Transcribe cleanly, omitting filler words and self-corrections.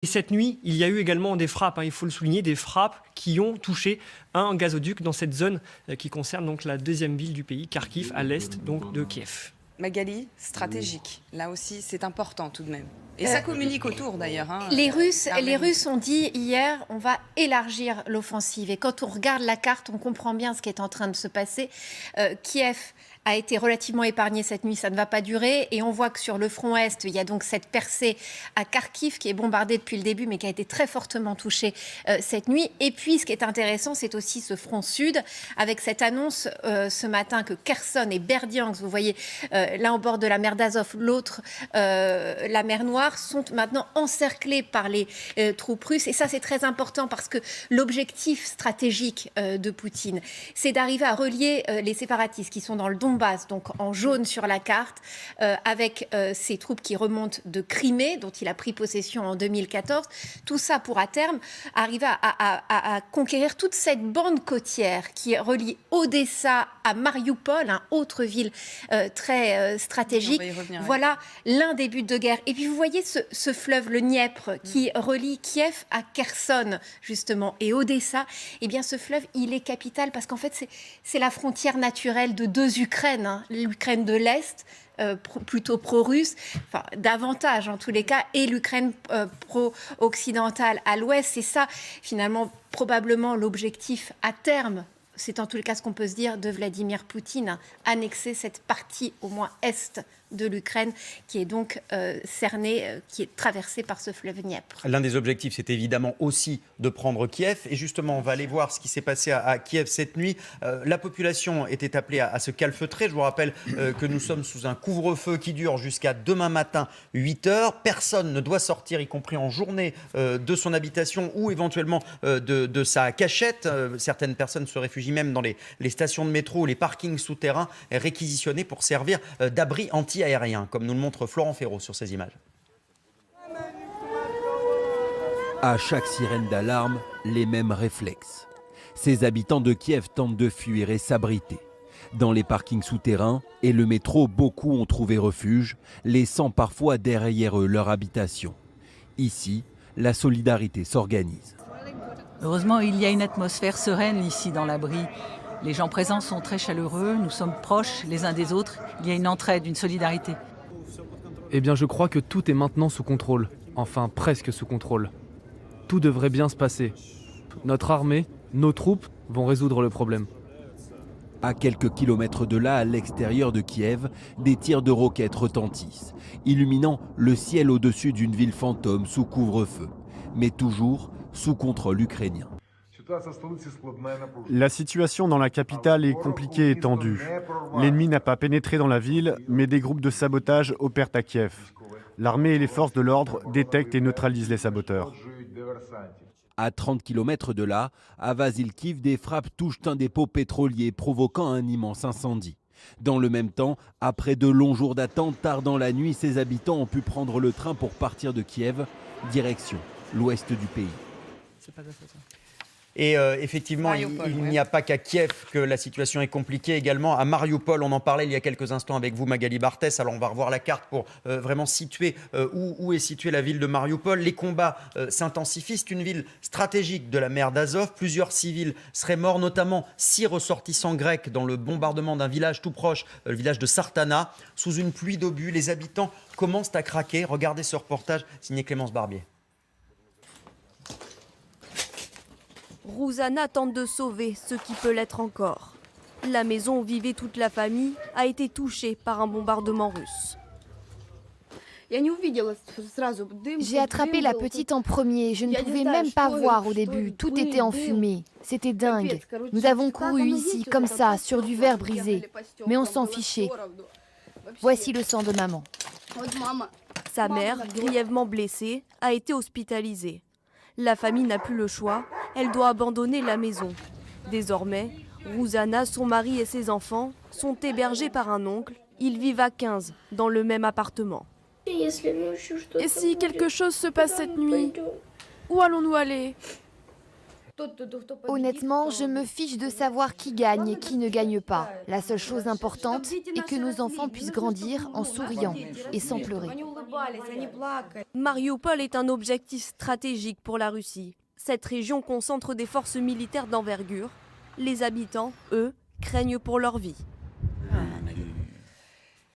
Et cette nuit, il y a eu également des frappes, il faut le souligner, des frappes qui ont touché un gazoduc dans cette zone qui concerne donc la deuxième ville du pays, Kharkiv, à l'est donc de Kiev. Magali, stratégique. Là aussi, c'est important tout de même. Et ça communique autour d'ailleurs. Les Russes ont dit hier, on va élargir l'offensive. Et quand on regarde la carte, on comprend bien ce qui est en train de se passer. Kiev a été relativement épargné cette nuit, ça ne va pas durer. Et on voit que sur le front Est, il y a donc cette percée à Kharkiv qui est bombardée depuis le début, mais qui a été très fortement touchée cette nuit. Et puis, ce qui est intéressant, c'est aussi ce front Sud, avec cette annonce ce matin que Kherson et Berdyansk, vous voyez, l'un au bord de la mer d'Azov, l'autre la mer Noire, sont maintenant encerclés par les troupes russes. Et ça, c'est très important parce que l'objectif stratégique de Poutine, c'est d'arriver à relier les séparatistes qui sont dans le Donbass, donc en jaune sur la carte, avec ces troupes qui remontent de Crimée, dont il a pris possession en 2014. Tout ça pour, à terme, arriver à conquérir toute cette bande côtière qui relie Odessa à Mariupol, autre ville très stratégique. Voilà l'un des buts de guerre. Et puis vous voyez ce fleuve, le Dniepr, qui relie Kiev à Kherson, justement, et Odessa. Eh bien, ce fleuve, il est capital parce qu'en fait, c'est la frontière naturelle de deux Ukraines. L'Ukraine de l'Est, plutôt pro-russe, enfin davantage en tous les cas, et l'Ukraine pro-occidentale à l'ouest. C'est ça, finalement, probablement l'objectif à terme. C'est en tous les cas ce qu'on peut se dire de Vladimir Poutine, annexer cette partie au moins est de l'Ukraine qui est donc cernée, qui est traversée par ce fleuve Dniepr. L'un des objectifs, c'est évidemment aussi de prendre Kiev. Et justement, on va aller voir ce qui s'est passé à Kiev cette nuit. La population était appelée à se calfeutrer. Je vous rappelle que nous sommes sous un couvre-feu qui dure jusqu'à demain matin, 8 heures. Personne ne doit sortir, y compris en journée, de son habitation ou éventuellement de sa cachette. Certaines personnes se réfugient même dans les stations de métro ou les parkings souterrains réquisitionnés pour servir d'abri anti-aérien, comme nous le montre Florent Ferraud sur ces images. À chaque sirène d'alarme, les mêmes réflexes. Ces habitants de Kiev tentent de fuir et s'abriter. Dans les parkings souterrains et le métro, beaucoup ont trouvé refuge, laissant parfois derrière eux leur habitation. Ici, la solidarité s'organise. Heureusement, il y a une atmosphère sereine ici dans l'abri. Les gens présents sont très chaleureux, nous sommes proches les uns des autres. Il y a une entraide, une solidarité. Eh bien, je crois que tout est maintenant sous contrôle. Enfin, presque sous contrôle. Tout devrait bien se passer. Notre armée, nos troupes vont résoudre le problème. À quelques kilomètres de là, à l'extérieur de Kiev, des tirs de roquettes retentissent, illuminant le ciel au-dessus d'une ville fantôme sous couvre-feu, mais toujours sous contrôle ukrainien. La situation dans la capitale est compliquée et tendue. L'ennemi n'a pas pénétré dans la ville, mais des groupes de sabotage opèrent à Kiev. L'armée et les forces de l'ordre détectent et neutralisent les saboteurs. À 30 km de là, à Vasilkiv, des frappes touchent un dépôt pétrolier, provoquant un immense incendie. Dans le même temps, après de longs jours d'attente, tard dans la nuit, ses habitants ont pu prendre le train pour partir de Kiev, direction l'ouest du pays. C'est pas ta faute, hein. Et effectivement, il n'y a pas qu'à Kiev que la situation est compliquée. Également à Mariupol, on en parlait il y a quelques instants avec vous, Magali Barthès. Alors on va revoir la carte pour vraiment situer où est située la ville de Mariupol. Les combats s'intensifient. C'est une ville stratégique de la mer d'Azov. Plusieurs civils seraient morts, notamment 6 ressortissants grecs dans le bombardement d'un village tout proche, le village de Sartana. Sous une pluie d'obus, les habitants commencent à craquer. Regardez ce reportage signé Clémence Barbier. Rouzana tente de sauver ce qui peut l'être encore. La maison où vivait toute la famille a été touchée par un bombardement russe. J'ai attrapé la petite en premier, je ne pouvais même pas voir au début, tout était en fumée. C'était dingue. Nous avons couru ici, comme ça, sur du verre brisé. Mais on s'en fichait. Voici le sang de maman. Sa mère, grièvement blessée, a été hospitalisée. La famille n'a plus le choix, elle doit abandonner la maison. Désormais, Rouzana, son mari et ses enfants sont hébergés par un oncle. Ils vivent à 15 dans le même appartement. Et si quelque chose se passe cette nuit, où allons-nous aller ? Honnêtement, je me fiche de savoir qui gagne et qui ne gagne pas. La seule chose importante est que nos enfants puissent grandir en souriant et sans pleurer. Mariupol est un objectif stratégique pour la Russie. Cette région concentre des forces militaires d'envergure. Les habitants, eux, craignent pour leur vie.